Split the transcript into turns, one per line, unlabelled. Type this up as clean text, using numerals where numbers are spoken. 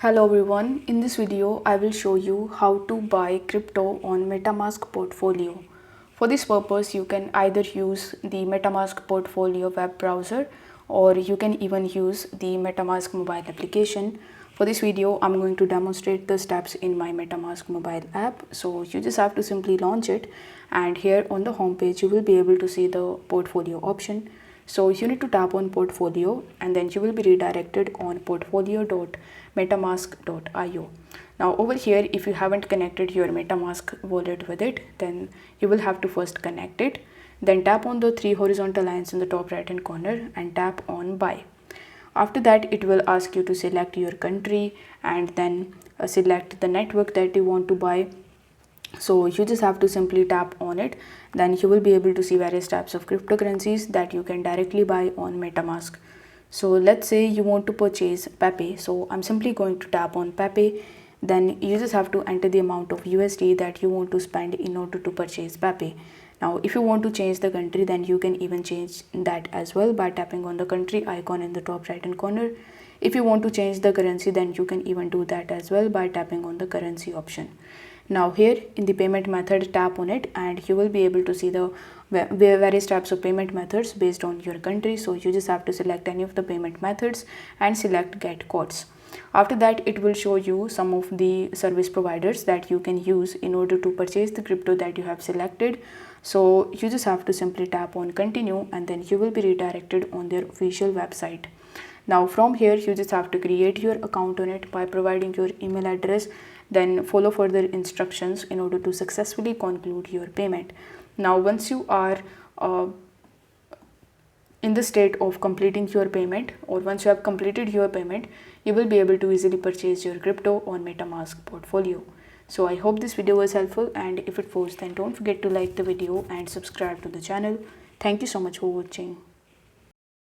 Hello everyone, in this video I will show you how to buy crypto on Metamask portfolio. For this purpose you can either use the Metamask portfolio web browser or you can even use the Metamask mobile application. For this video I'm going to demonstrate the steps in my Metamask mobile app. So you just have to simply launch it, and here on the home page you will be able to see the portfolio option. So you need to tap on portfolio and then you will be redirected on portfolio.metamask.io. Now over here, if you haven't connected your Metamask wallet with it, then you will have to first connect it. Then tap on the three horizontal lines in the top right hand corner and tap on buy. After that, it will ask you to select your country and then select the network that you want to buy. So you just have to simply tap on it. Then you will be able to see various types of cryptocurrencies that you can directly buy on Metamask. So let's say you want to purchase Pepe. So I'm simply going to tap on Pepe. Then you just have to enter the amount of USD that you want to spend in order to purchase Pepe. Now if you want to change the country, then you can even change that as well by tapping on the country icon in the top right hand corner. If you want to change the currency, then you can even do that as well by tapping on the currency option. Now here in the payment method, tap on it and you will be able to see the various types of payment methods based on your country. So you just have to select any of the payment methods and select get codes. After that, it will show you some of the service providers that you can use in order to purchase the crypto that you have selected. So you just have to simply tap on continue and then you will be redirected on their official website. Now from here you just have to create your account on it by providing your email address, then follow further instructions in order to successfully conclude your payment. Now once you are in the state of completing your payment, or once you have completed your payment, you will be able to easily purchase your crypto on Metamask portfolio. So I hope this video was helpful, and if it was, then don't forget to like the video and subscribe to the channel. Thank you so much for watching.